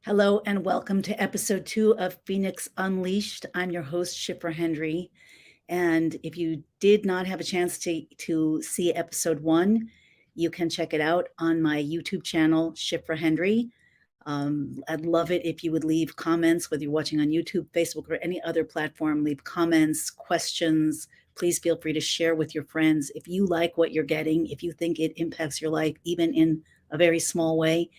Hello and welcome to episode 2 of Phoenix Unleashed. I'm your host, Shipra Hendry. And if you did not have a chance to see episode 1, you can check it out on my YouTube channel, Shipra Hendry. I'd love it if you would leave comments, whether you're watching on YouTube, Facebook, or any other platform. Leave comments, questions. Please feel free to share with your friends. If you like what you're getting, if you think it impacts your life, even in a very small way,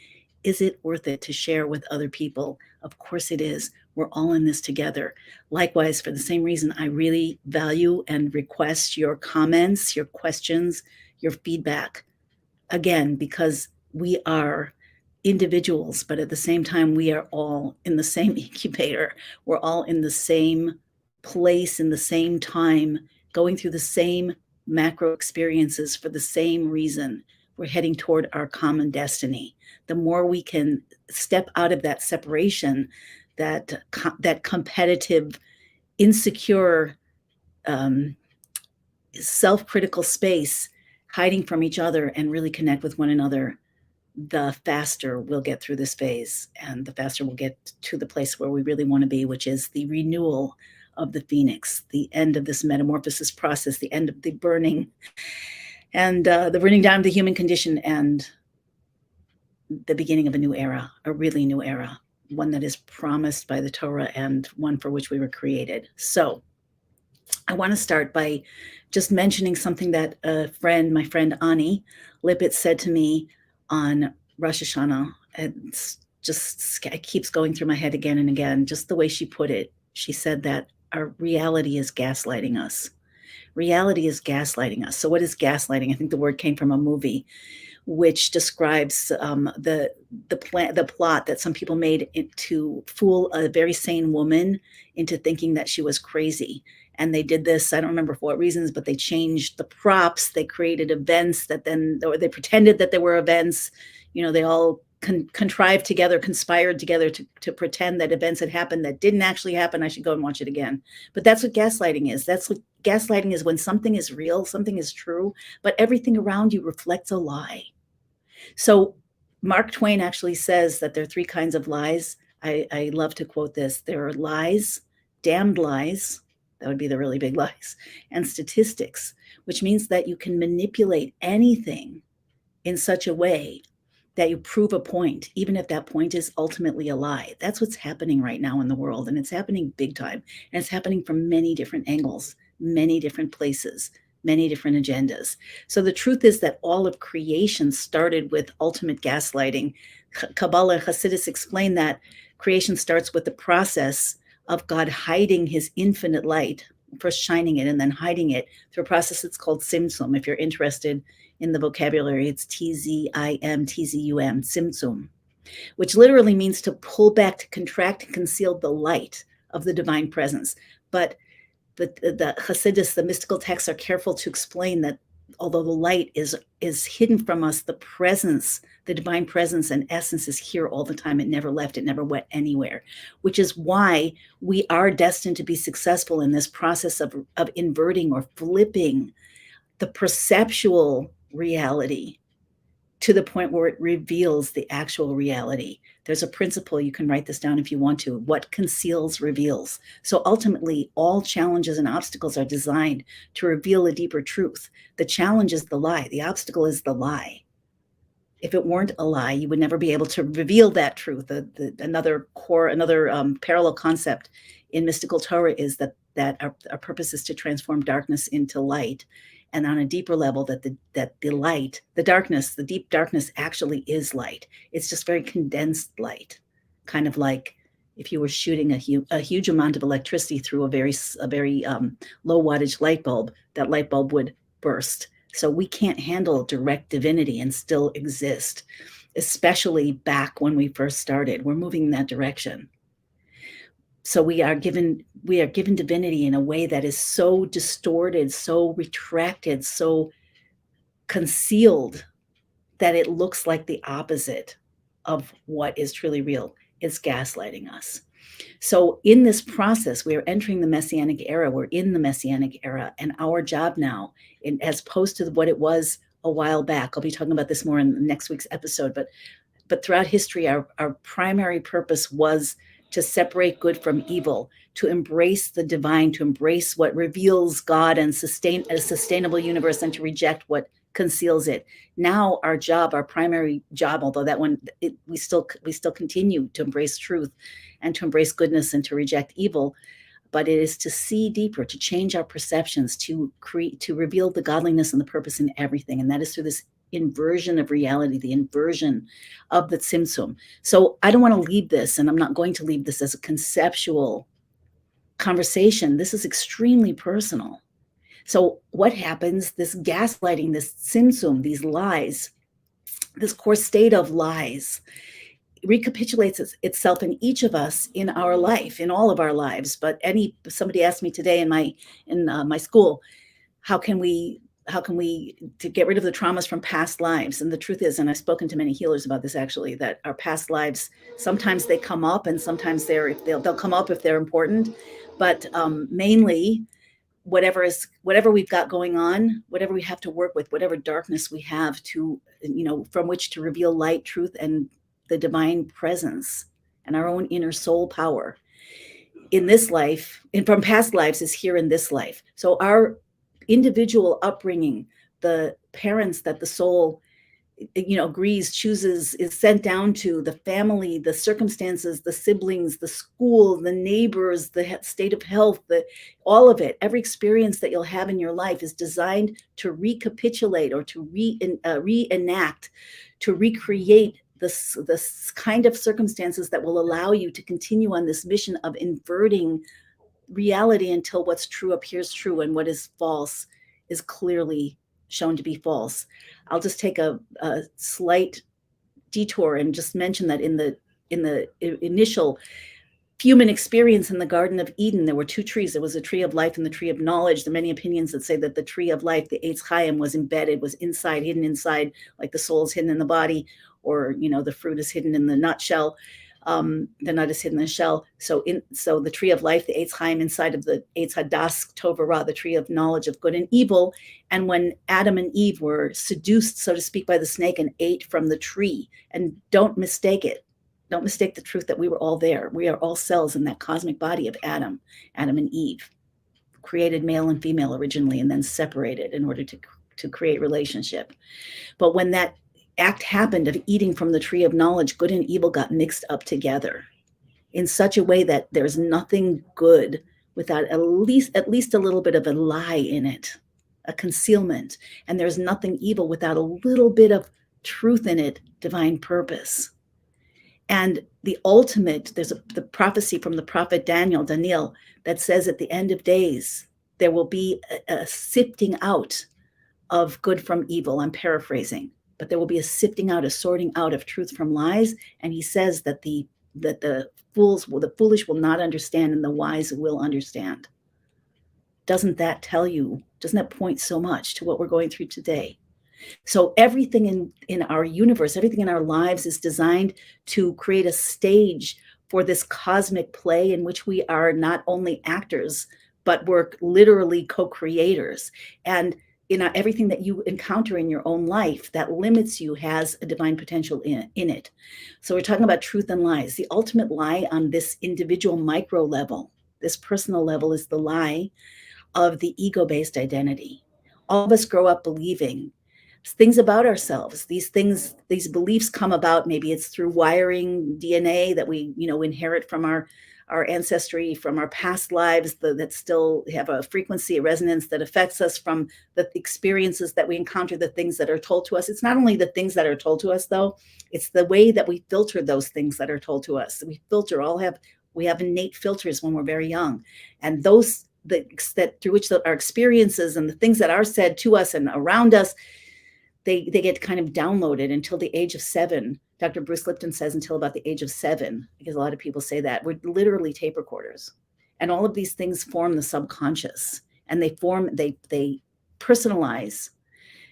is it worth it to share with other people? Of course it is. We're all in this together. Likewise, for the same reason, I really value and request your comments, your questions, your feedback. Again, because we are individuals, but at the same time, we are all in the same incubator. We're all in the same place, in the same time, going through the same macro experiences for the same reason. We're heading toward our common destiny. The more we can step out of that separation, that competitive, insecure, self-critical space, hiding from each other and really connect with one another, the faster we'll get through this phase and the faster we'll get to the place where we really want to be, which is the renewal of the phoenix, the end of this metamorphosis process, the end of the burning and the burning down of the human condition, and the beginning of a new era, a really new era, one that is promised by the Torah and one for which we were created. So I want to start by just mentioning something that my friend Ani Lippitt said to me on Rosh Hashanah. It keeps going through my head again and again, just the way she put it. She said that our reality is gaslighting us. Reality is gaslighting us. So what is gaslighting? I think the word came from a movie which describes the plot that some people made to fool a very sane woman into thinking that she was crazy. And they did this, I don't remember for what reasons, but they changed the props. They created events or they pretended that there were events. They all conspired together to pretend that events had happened that didn't actually happen. I should go and watch it again. But that's what gaslighting is. That's what gaslighting is, when something is real, something is true, but everything around you reflects a lie. So Mark Twain actually says that there are 3 kinds of lies. I love to quote this. There are lies, damned lies, that would be the really big lies, and statistics, which means that you can manipulate anything in such a way that you prove a point, even if that point is ultimately a lie. That's what's happening right now in the world, and it's happening big time, and it's happening from many different angles, many different places, many different agendas. So the truth is that all of creation started with ultimate gaslighting. Kabbalah and Hasidus explain that creation starts with the process of God hiding his infinite light, first shining it and then hiding it through a process that's called Simpson. If you're interested in the vocabulary, it's Tzim, Simpson, which literally means to pull back, to contract and conceal the light of the divine presence. But the Hasidus, the mystical texts, are careful to explain that although the light is hidden from us, the presence, the divine presence and essence is here all the time. It never left. It never went anywhere, which is why we are destined to be successful in this process of inverting or flipping the perceptual reality to the point where it reveals the actual reality. There's a principle, you can write this down if you want to: what conceals reveals. So ultimately, all challenges and obstacles are designed to reveal a deeper truth. The challenge is the lie. The obstacle is the lie. If it weren't a lie, you would never be able to reveal that truth. Another parallel concept in mystical Torah is that our purpose is to transform darkness into light. And on a deeper level, that the light, the darkness, the deep darkness actually is light. It's just very condensed light, kind of like if you were shooting a huge amount of electricity through a very low wattage light bulb, that light bulb would burst. So we can't handle direct divinity and still exist, especially back when we first started. We're moving in that direction. So we are given divinity in a way that is so distorted, so retracted, so concealed that it looks like the opposite of what is truly real. It's gaslighting us. So in this process, we are entering the Messianic era. We're in the Messianic era, and our job now, as opposed to what it was a while back, I'll be talking about this more in next week's episode, but But throughout history, our primary purpose was to separate good from evil, to embrace the divine, to embrace what reveals God and sustain a sustainable universe, and to reject what conceals it. Now our job, our primary job, although that one we still continue to embrace truth and to embrace goodness and to reject evil, but it is to see deeper, to change our perceptions, to create, to reveal the godliness and the purpose in everything. And that is through this inversion of reality, the inversion of the Simpson. So I don't want to leave this, and I'm not going to leave this as a conceptual conversation. This is extremely personal. So what happens? This gaslighting, this Simpson, these lies, this core state of lies recapitulates itself in each of us in our life, in all of our lives. But somebody asked me today in my school, how can we to get rid of the traumas from past lives? And the truth is, and I've spoken to many healers about this actually, that our past lives, sometimes they come up, and sometimes they'll come up if they're important, but mainly whatever we've got going on, whatever we have to work with, whatever darkness we have to, from which to reveal light, truth, and the divine presence and our own inner soul power in this life and from past lives is here in this life. So our individual upbringing, the parents that the soul agrees, chooses, is sent down to, the family, the circumstances, the siblings, the school, the neighbors, the state of health, all of it, every experience that you'll have in your life is designed to recapitulate or to reenact, to recreate this kind of circumstances that will allow you to continue on this mission of inverting reality until what's true appears true and what is false is clearly shown to be false. I'll just take a slight detour and just mention that in the initial human experience in the Garden of Eden, there were two trees. There was a tree of life and the tree of knowledge. There are many opinions that say that the tree of life, the Eitz Chaim, was embedded, was inside, hidden inside, like the soul is hidden in the body, or the fruit is hidden in the nutshell. The nut is hidden in the shell. So the tree of life, the Eitz Chaim, inside of the Eitz Hadas Tov Ra, the tree of knowledge of good and evil. And when Adam and Eve were seduced, so to speak, by the snake and ate from the tree, and don't mistake it. Don't mistake the truth that we were all there. We are all cells in that cosmic body of Adam and Eve, created male and female originally, and then separated in order to create relationship. But when that act happened of eating from the tree of knowledge, good and evil got mixed up together in such a way that there's nothing good without at least a little bit of a lie in it, a concealment. And there's nothing evil without a little bit of truth in it, divine purpose. And the ultimate, there's the prophecy from the prophet Daniel, that says at the end of days, there will be a sifting out of good from evil. I'm paraphrasing, but there will be a sifting out, a sorting out of truth from lies. And he says that the foolish will not understand and the wise will understand. Doesn't that point so much to what we're going through today? So everything in our universe, everything in our lives is designed to create a stage for this cosmic play in which we are not only actors, but we're literally co-creators. And everything that you encounter in your own life that limits you has a divine potential in it. So we're talking about truth and lies. The ultimate lie on this individual micro level, this personal level, is the lie of the ego-based identity. All of us grow up believing things about ourselves. These beliefs come about, maybe it's through wiring DNA that we, inherit from our ancestry, from our past lives that still have a frequency, a resonance that affects us, from the experiences that we encounter, the things that are told to us. It's not only the things that are told to us, though, it's the way that we filter those things that are told to us. We have innate filters when we're very young. And those that through which our experiences and the things that are said to us and around us, they get kind of downloaded until the age of 7. Dr. Bruce Lipton says until about the age of 7, because a lot of people say that. We're literally tape recorders. And all of these things form the subconscious, and they personalize.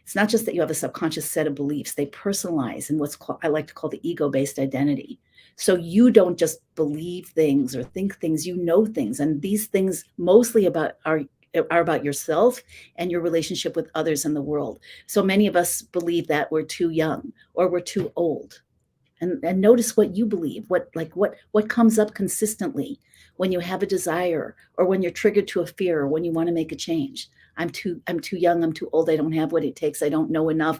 It's not just that you have a subconscious set of beliefs, they personalize in I like to call the ego-based identity. So you don't just believe things or think things, you know things. And these things mostly are about yourself and your relationship with others in the world. So many of us believe that we're too young or we're too old. and notice what you believe, what comes up consistently when you have a desire, or when you're triggered to a fear, or when you want to make a change. I'm too young, I'm too old, I don't have what it takes, I don't know enough.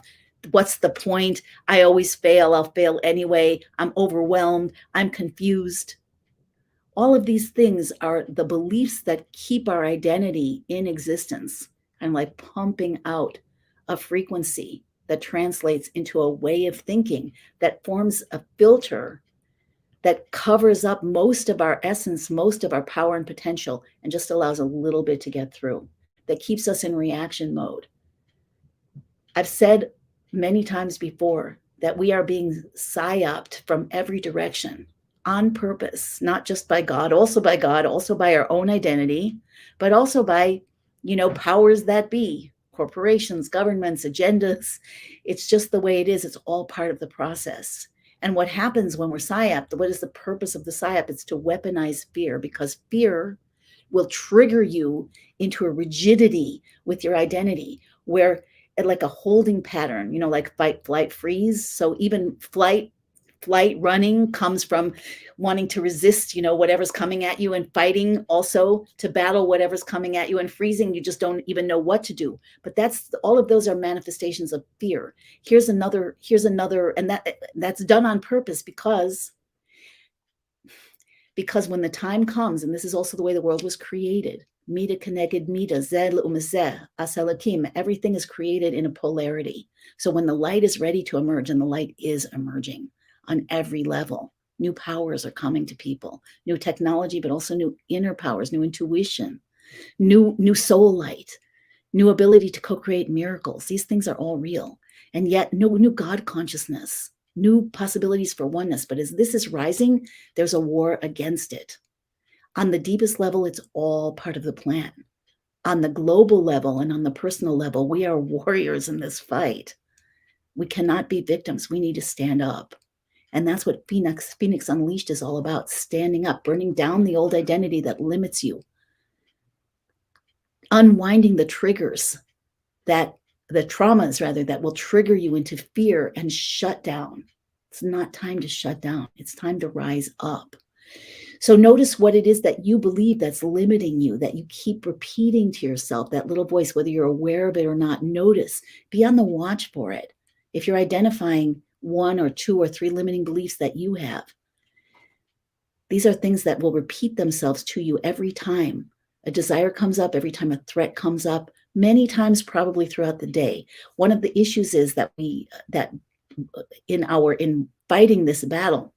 What's the point? I always fail, I'll fail anyway. I'm overwhelmed, I'm confused. All of these things are the beliefs that keep our identity in existence, and like pumping out a frequency that translates into a way of thinking that forms a filter that covers up most of our essence, most of our power and potential, and just allows a little bit to get through, that keeps us in reaction mode. I've said many times before that we are being psyoped from every direction on purpose, not just by God, also by our own identity, but also by, powers that be, corporations, governments, agendas. It's just the way it is. It's all part of the process. And what happens when we're psyoped, what is the purpose of the psyop? It's to weaponize fear, because fear will trigger you into a rigidity with your identity, where like a holding pattern, like fight, flight, freeze. So even flight running comes from wanting to resist, whatever's coming at you, and fighting also to battle whatever's coming at you, and freezing, you just don't even know what to do. But that's all of those are manifestations of fear. Here's another, and that's done on purpose, because when the time comes, and this is also the way the world was created, Mida connected Mida, Zed Umazeh, Aselatim, everything is created in a polarity. So when the light is ready to emerge, and the light is emerging on every level, new powers are coming to people, new technology, but also new inner powers, new intuition, new soul light, new ability to co-create miracles. These things are all real. And yet new God consciousness, new possibilities for oneness. But as this is rising, there's a war against it. On the deepest level, it's all part of the plan. On the global level and on the personal level, we are warriors in this fight. We cannot be victims. We need to stand up. And that's what Phoenix Unleashed is all about, standing up, burning down the old identity that limits you, unwinding the triggers, the traumas rather, that will trigger you into fear and shut down. It's not time to shut down. It's time to rise up. So notice what it is that you believe that's limiting you, that you keep repeating to yourself, that little voice, whether you're aware of it or not. Notice, be on the watch for it. If you're identifying 1 or 2 or 3 limiting beliefs that you have, these are things that will repeat themselves to you every time a desire comes up, every time a threat comes up, many times probably throughout the day. One of the issues is that in fighting this battle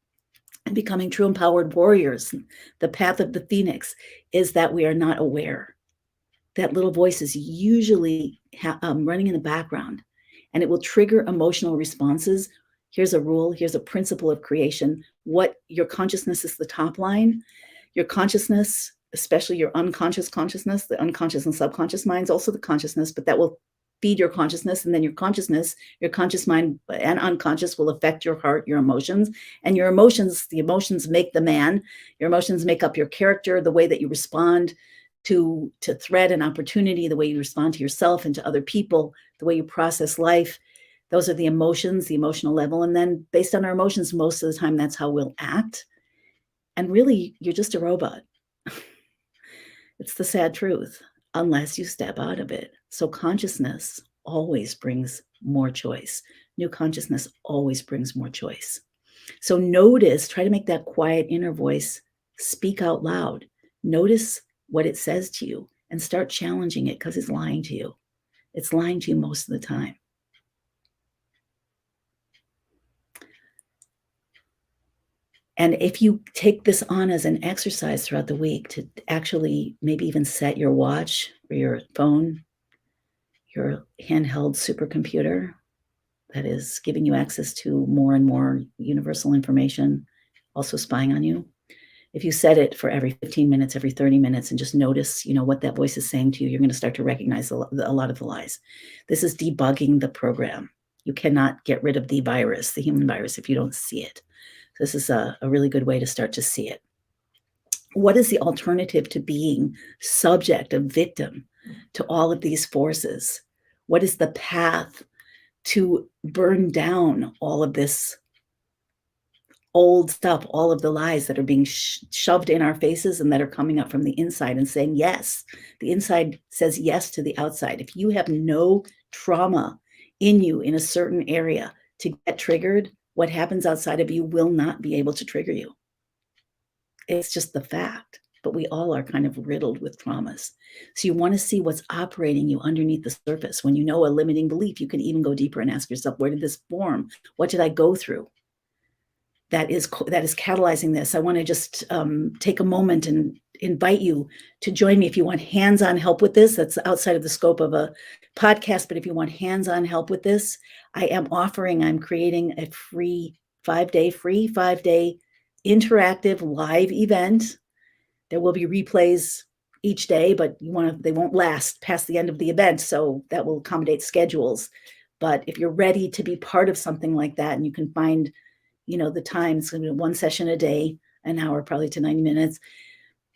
and becoming true empowered warriors, the path of the phoenix, is that we are not aware. That little voice is usually running in the background, and it will trigger emotional responses. Here's a rule, here's a principle of creation. What your consciousness is the top line. Your consciousness, especially your unconscious consciousness, the unconscious and subconscious minds, also the consciousness, but that will feed your consciousness, and then your conscious mind and unconscious will affect your heart, your emotions, and your emotions, the emotions make the man. Your emotions make up your character, the way that you respond to threat and opportunity, the way you respond to yourself and to other people, the way you process life. Those are the emotions, the emotional level. And then based on our emotions, most of the time, that's how we'll act. And really, you're just a robot. It's the sad truth, unless you step out of it. So consciousness always brings more choice. New consciousness always brings more choice. So notice, try to make that quiet inner voice speak out loud. Notice what it says to you and start challenging it, because it's lying to you. It's lying to you most of the time. And if you take this on as an exercise throughout the week to actually maybe even set your watch or your phone, your handheld supercomputer that is giving you access to more and more universal information, also spying on you. If you set it for every 15 minutes, every 30 minutes, and just notice, what that voice is saying to you, you're going to start to recognize a lot of the lies. This is debugging the program. You cannot get rid of the virus, the human virus, if you don't see it. This is a really good way to start to see it. What is the alternative to being subject, a victim to all of these forces? What is the path to burn down all of this old stuff, all of the lies that are being shoved in our faces and that are coming up from the inside and saying yes. The inside says yes to the outside. If you have no trauma in you in a certain area to get triggered, what happens outside of you will not be able to trigger you. It's just the fact. But we all are kind of riddled with traumas. So you want to see what's operating you underneath the surface. When you know a limiting belief, you can even go deeper and ask yourself, where did this form? What did I go through that is catalyzing this? I want to just take a moment and invite you to join me if you want hands-on help with this. That's outside of the scope of a podcast, but if you want hands-on help with this, I'm creating a free 5-day interactive live event. There will be replays each day, but they won't last past the end of the event, so that will accommodate schedules. But if you're ready to be part of something like that, and you can find, the time, it's going to be one session a day, an hour probably to 90 minutes,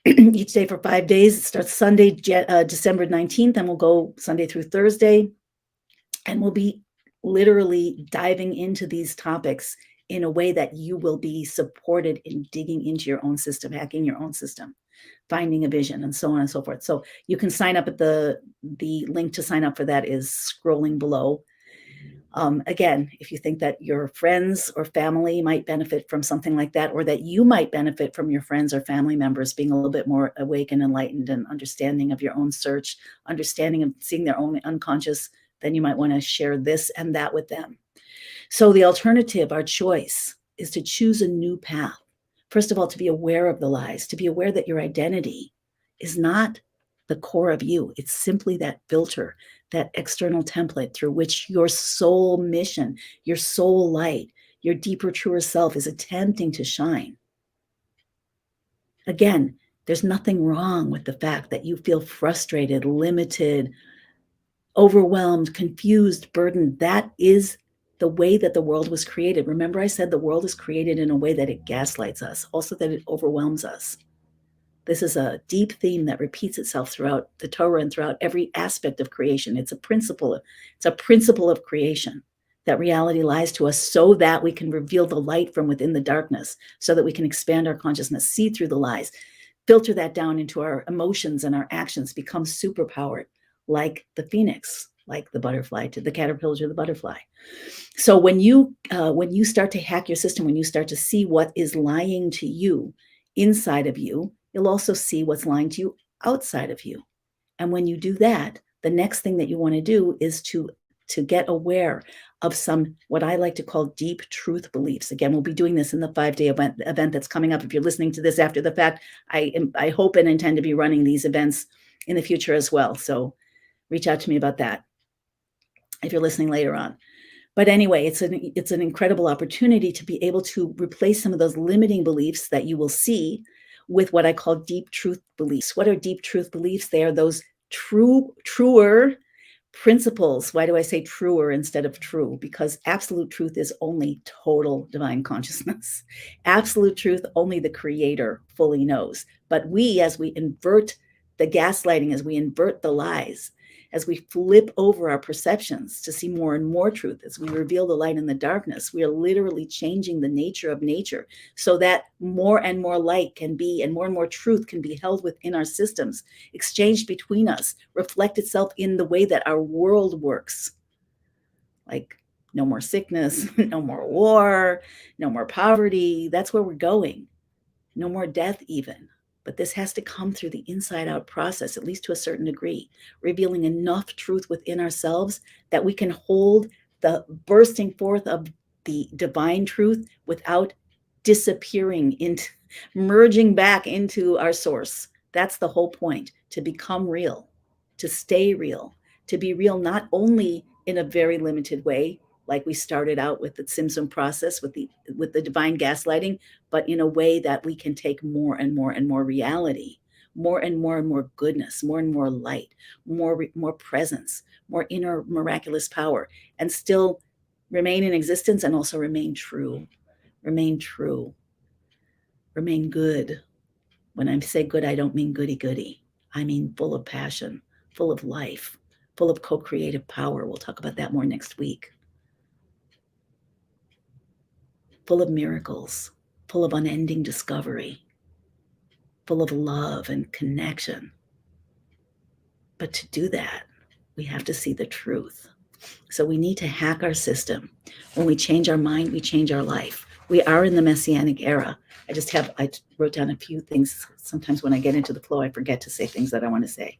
each day for 5 days. It starts Sunday, December 19th, and we'll go Sunday through Thursday, and we'll be literally diving into these topics in a way that you will be supported in digging into your own system, hacking your own system, finding a vision, and so on and so forth. So you can sign up at the link to sign up for that is scrolling below. Again, if you think that your friends or family might benefit from something like that, or that you might benefit from your friends or family members being a little bit more awake and enlightened and understanding of your own search, understanding of seeing their own unconscious, then you might want to share this and that with them. So the alternative, our choice, is to choose a new path. First of all, to be aware of the lies, to be aware that your identity is not the core of you. It's simply that filter, that external template through which your soul mission, your soul light, your deeper, truer self is attempting to shine. Again, there's nothing wrong with the fact that you feel frustrated, limited, overwhelmed, confused, burdened. That is the way that the world was created. Remember, I said the world is created in a way that it gaslights us, also that it overwhelms us. This is a deep theme that repeats itself throughout the Torah and throughout every aspect of creation. It's a principle of creation, that reality lies to us so that we can reveal the light from within the darkness, so that we can expand our consciousness, see through the lies, filter that down into our emotions and our actions, become superpowered, like the phoenix, like the butterfly, to the caterpillar to the butterfly. So when you start to hack your system, when you start to see what is lying to you inside of you, you'll also see what's lying to you outside of you. And when you do that, the next thing that you want to do is to get aware of some, what I like to call deep truth beliefs. Again, we'll be doing this in the 5-day event that's coming up. If you're listening to this after the fact, I hope and intend to be running these events in the future as well. So reach out to me about that if you're listening later on. But anyway, it's an incredible opportunity to be able to replace some of those limiting beliefs that you will see with what I call deep truth beliefs. What are deep truth beliefs? They are those truer principles. Why do I say truer instead of true? Because absolute truth is only total divine consciousness. Absolute truth, only the creator fully knows. But we, as we invert the gaslighting, as we invert the lies, as we flip over our perceptions to see more and more truth, as we reveal the light in the darkness, we are literally changing the nature of nature so that more and more light can be, and more truth can be held within our systems, exchanged between us, reflect itself in the way that our world works. Like no more sickness, no more war, no more poverty. That's where we're going. No more death even. But this has to come through the inside out process, at least to a certain degree, revealing enough truth within ourselves that we can hold the bursting forth of the divine truth without disappearing into, merging back into our source. That's the whole point, to become real, to stay real, to be real not only in a very limited way, like we started out with the Simpson process with the divine gaslighting, but in a way that we can take more and more reality, more and more goodness, more and more light, more presence, more inner miraculous power, and still remain in existence and also remain true, remain good. When I say good, I don't mean goody. I mean full of passion, full of life, full of co-creative power. We'll talk about that more next week. Full of miracles. full of unending discovery, full of love and connection. But to do that, we have to see the truth. So we need to hack our system. When we change our mind, we change our life. We are in the Messianic era. I wrote down a few things. Sometimes when I get into the flow, I forget to say things that I want to say.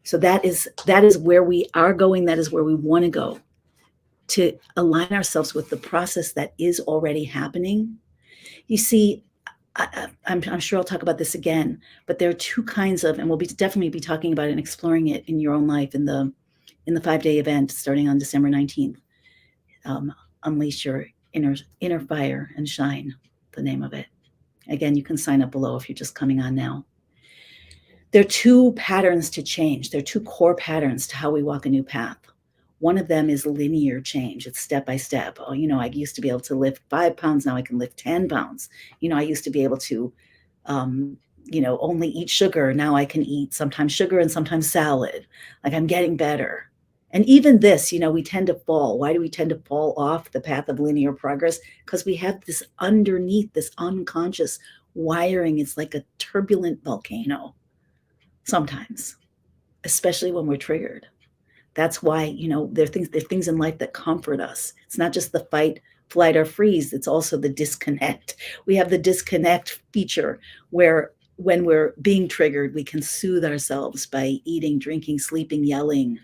So that is where we are going. That is where we want to go, to align ourselves with the process that is already happening. You see, I'm sure I'll talk about this again, but there are two kinds of, and we'll definitely be talking about it and exploring it in your own life in the 5-day event starting on December 19th. Unleash your inner fire and shine, the name of it. Again, you can sign up below if you're just coming on now. There are two patterns to change. There are two core patterns to how we walk a new path. One of them is linear change. It's step by step. Oh, I used to be able to lift 5 pounds. Now I can lift 10 pounds. I used to be able to, only eat sugar. Now I can eat sometimes sugar and sometimes salad. Like, I'm getting better. And even this, we tend to fall. Why do we tend to fall off the path of linear progress? Because we have this underneath, this unconscious wiring. It's like a turbulent volcano sometimes, especially when we're triggered. That's why, there are things in life that comfort us. It's not just the fight, flight, or freeze. It's also the disconnect. We have the disconnect feature where when we're being triggered, we can soothe ourselves by eating, drinking, sleeping, yelling,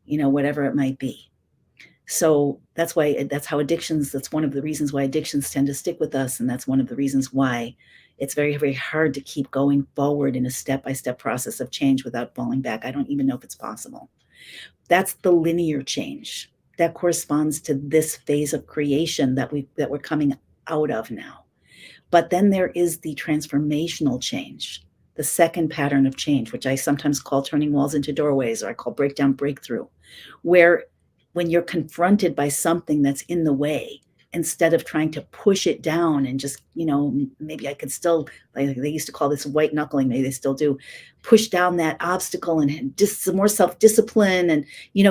whatever it might be. So that's one of the reasons why addictions tend to stick with us. And that's one of the reasons why it's very, very hard to keep going forward in a step-by-step process of change without falling back. I don't even know if it's possible. That's the linear change. That corresponds to this phase of creation that we're coming out of now. But then there is the transformational change, the second pattern of change, which I sometimes call turning walls into doorways, or I call breakdown breakthrough, where when you're confronted by something that's in the way, instead of trying to push it down and just, maybe I could still, like they used to call this white knuckling, maybe they still do, push down that obstacle and just some more self-discipline and,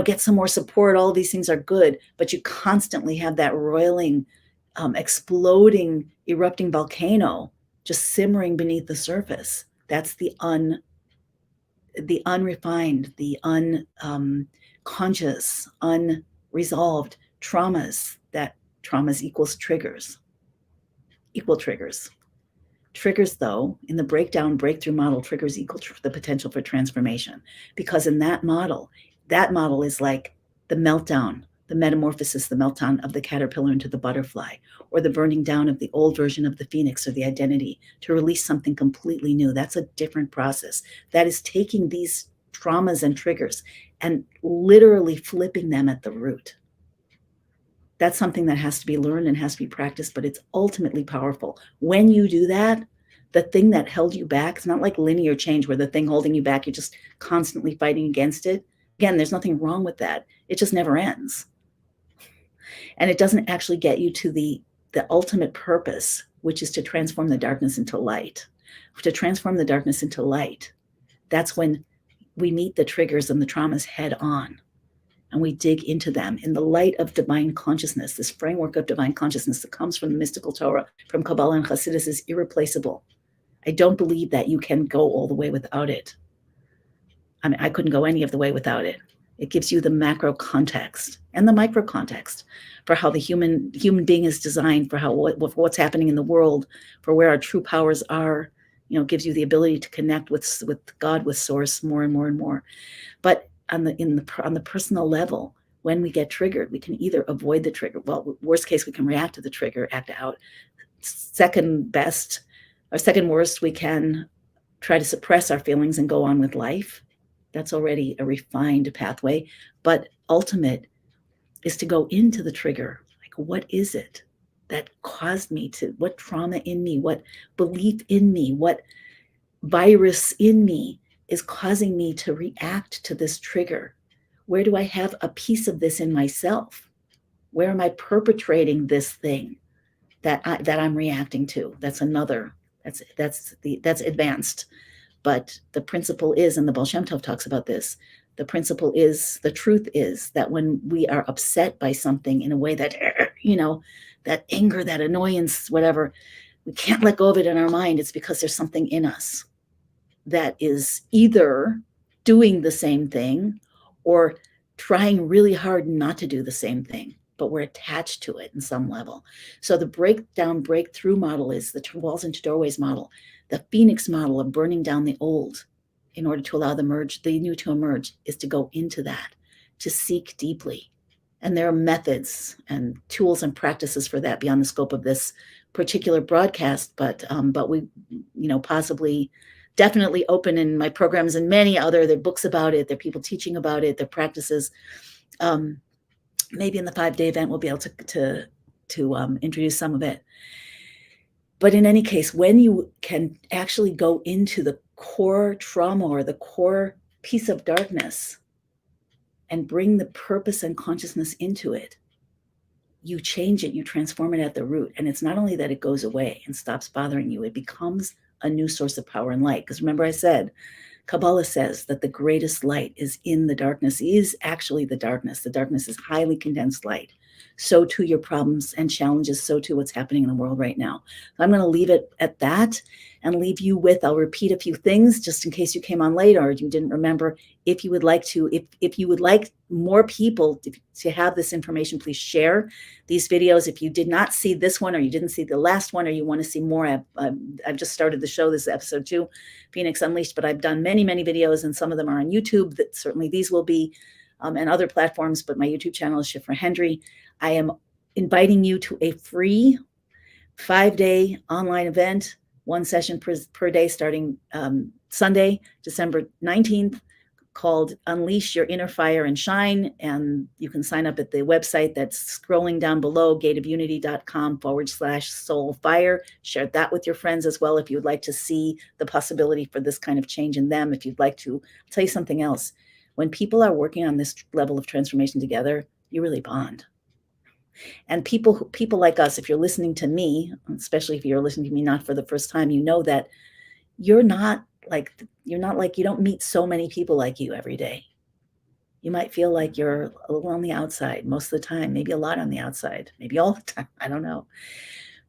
get some more support. All of these things are good, but you constantly have that roiling, exploding, erupting volcano just simmering beneath the surface. That's the unrefined, the unconscious, unresolved traumas. That traumas equals triggers, equal triggers. Triggers, though, in the breakdown breakthrough model, triggers equal the potential for transformation. Because in that model is like the meltdown, the metamorphosis, the meltdown of the caterpillar into the butterfly, or the burning down of the old version of the phoenix or the identity to release something completely new. That's a different process. That is taking these traumas and triggers and literally flipping them at the root. That's something that has to be learned and has to be practiced, but it's ultimately powerful. When you do that, the thing that held you back, it's not like linear change where the thing holding you back, you're just constantly fighting against it. Again, there's nothing wrong with that. It just never ends. And it doesn't actually get you to the ultimate purpose, which is to transform the darkness into light. To transform the darkness into light, that's when we meet the triggers and the traumas head on. And we dig into them in the light of divine consciousness. This framework of divine consciousness that comes from the mystical Torah, from Kabbalah and Hasidus, is irreplaceable. I don't believe that you can go all the way without it. I mean, I couldn't go any of the way without it. It gives you the macro context and the micro context for how the human being is designed, for what's happening in the world, for where our true powers are. Gives you the ability to connect with God, with Source, more and more and more. But on the personal level, when we get triggered, we can either avoid the trigger. Well, worst case, we can react to the trigger, act out. Second worst, we can try to suppress our feelings and go on with life. That's already a refined pathway. But ultimate is to go into the trigger. Like, what is it that caused me to, what trauma in me, what belief in me, what virus in me is causing me to react to this trigger? Where do I have a piece of this in myself? Where am I perpetrating this thing that I'm reacting to? That's advanced. But the principle is, and the Baal Shem Tov talks about this, the truth is that when we are upset by something in a way that, that anger, that annoyance, whatever, we can't let go of it in our mind, it's because there's something in us that is either doing the same thing or trying really hard not to do the same thing, but we're attached to it in some level. So the breakdown, breakthrough model is the walls into doorways model, the Phoenix model of burning down the old in order to allow the new to emerge, is to go into that, to seek deeply. And there are methods and tools and practices for that beyond the scope of this particular broadcast, but we, possibly, definitely open in my programs and many other. There are books about it. There are people teaching about it. There are practices. Maybe in the 5-day event we'll be able to introduce some of it. But in any case, when you can actually go into the core trauma or the core piece of darkness and bring the purpose and consciousness into it, you change it, you transform it at the root. And it's not only that it goes away and stops bothering you, it becomes a new source of power and light. Because remember I said, Kabbalah says that the greatest light is in the darkness, is actually the darkness. The darkness is highly condensed light. So too your problems and challenges, so too what's happening in the world right now. So I'm going to leave it at that and leave you with, I'll repeat a few things just in case you came on late or you didn't remember. If you would like to, if you would like more people to have this information, please share these videos. If you did not see this one or you didn't see the last one or you want to see more, I've just started the show. This is episode 2, Phoenix Unleashed, but I've done many, many videos and some of them are on YouTube. That certainly these will be and other platforms, but my YouTube channel is Shifra Hendry. I am inviting you to a free 5-day online event, 1 session per day starting Sunday, December 19th, called Unleash Your Inner Fire and Shine. And you can sign up at the website that's scrolling down below, gateofunity.com/soulfire. Share that with your friends as well if you would like to see the possibility for this kind of change in them. If you'd like to, I'll tell you something else. When people are working on this level of transformation together, you really bond. And people like us, if you're listening to me, especially if you're listening to me not for the first time, you know that you don't meet so many people like you every day. You might feel like you're a little on the outside most of the time, maybe a lot on the outside, maybe all the time, I don't know.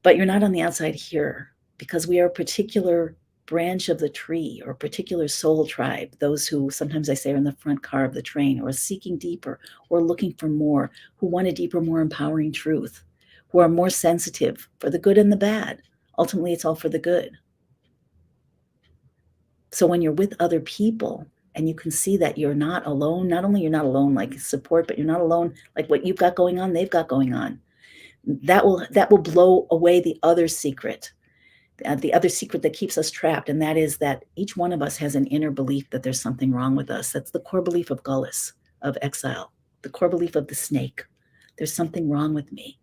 But you're not on the outside here because we are a particular branch of the tree or a particular soul tribe, those who sometimes I say are in the front car of the train or seeking deeper or looking for more, who want a deeper, more empowering truth, who are more sensitive for the good and the bad. Ultimately, it's all for the good. So when you're with other people and you can see that you're not alone, not only you're not alone like support, but you're not alone like what you've got going on, they've got going on. That will blow away the other secret that keeps us trapped. And that is that each one of us has an inner belief that there's something wrong with us. That's the core belief of Gullus, of exile, the core belief of the snake. There's something wrong with me.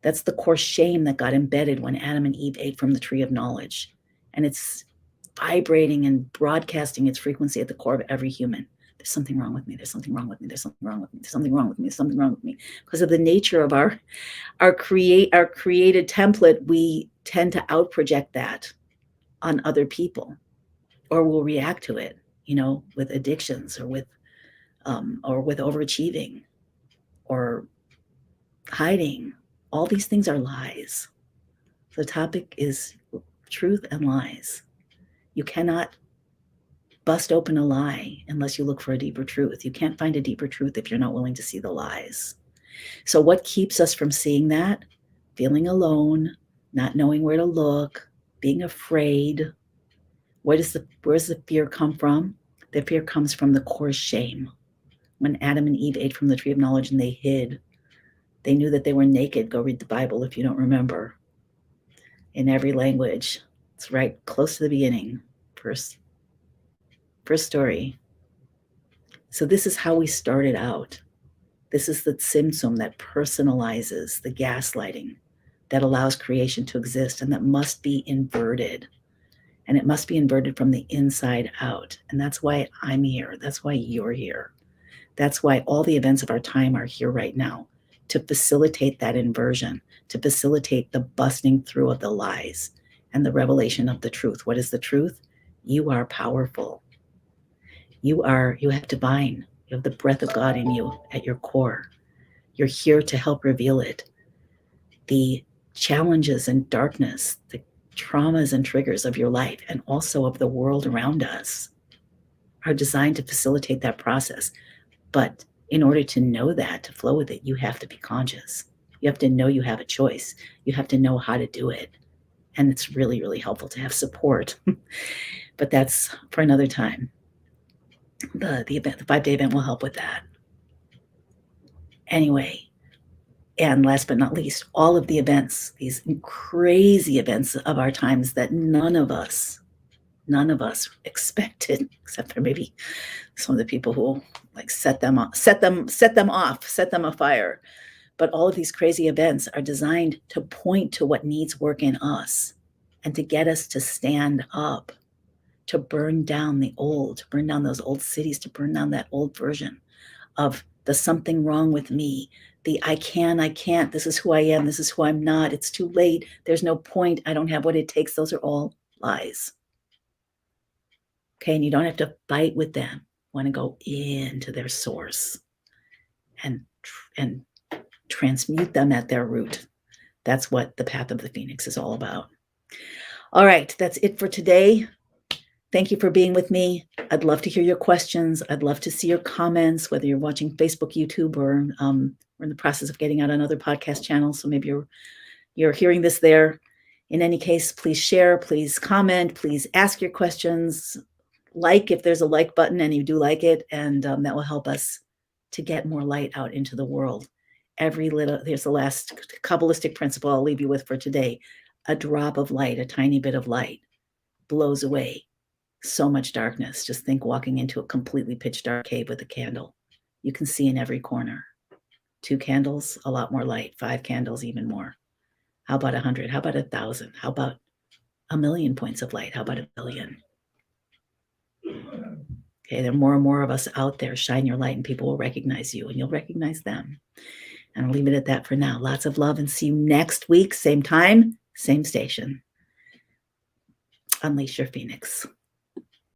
That's the core shame that got embedded when Adam and Eve ate from the tree of knowledge. And it's vibrating and broadcasting its frequency at the core of every human. There's something wrong with me. There's something wrong with me. There's something wrong with me. There's something wrong with me. There's something wrong with me. Because of the nature of our created template, we tend to out project that on other people, or we'll react to it, with addictions or with overachieving or hiding. All these things are lies. The topic is truth and lies. You cannot bust open a lie unless you look for a deeper truth. You can't find a deeper truth if you're not willing to see the lies. So what keeps us from seeing that? Feeling alone, not knowing where to look, being afraid. Where's the fear come from? The fear comes from the core shame. When Adam and Eve ate from the tree of knowledge and they hid, they knew that they were naked. Go read the Bible if you don't remember. In every language. It's right close to the beginning. First story. So this is how we started out. This is the Simpson that personalizes the gaslighting that allows creation to exist, and that must be inverted. And it must be inverted from the inside out. And that's why I'm here. That's why you're here. That's why all the events of our time are here right now, to facilitate that inversion, to facilitate the busting through of the lies and the revelation of the truth. What is the truth? You are powerful. You have divine. You have the breath of God in you at your core. You're here to help reveal it. The challenges and darkness, the traumas and triggers of your life, and also of the world around us, are designed to facilitate that process. But in order to know that, to flow with it, you have to be conscious. You have to know you have a choice. You have to know how to do it. And it's really, really helpful to have support. But that's for another time. The 5-day event will help with that. Anyway, and last but not least, all of the events, these crazy events of our times that none of us expected, except for maybe some of the people who like set them afire. But all of these crazy events are designed to point to what needs work in us and to get us to stand up, to burn down the old, to burn down those old cities, to burn down that old version of the something wrong with me, the I can't, this is who I am, this is who I'm not, it's too late, there's no point, I don't have what it takes. Those are all lies. Okay, and you don't have to fight with them. You want to go into their source and transmute them at their root. That's what the path of the Phoenix is all about. All right, that's it for today. Thank you for being with me. I'd love to hear your questions. I'd love to see your comments, whether you're watching Facebook, YouTube, or we're in the process of getting out on other podcast channels. So maybe you're hearing this there. In any case, please share, please comment, please ask your questions. Like if there's a like button and you do like it, and that will help us to get more light out into the world. Here's the last Kabbalistic principle I'll leave you with for today. A drop of light, a tiny bit of light, blows away so much darkness. Just think walking into a completely pitch dark cave with a candle. You can see in every corner. 2 candles, a lot more light. 5 candles, even more. How about 100? How about 1,000? How about 1,000,000 points of light? How about 1,000,000,000? Okay, there are more and more of us out there. Shine your light and people will recognize you and you'll recognize them. And I'll leave it at that for now. Lots of love and see you next week. Same time, same station. Unleash your Phoenix.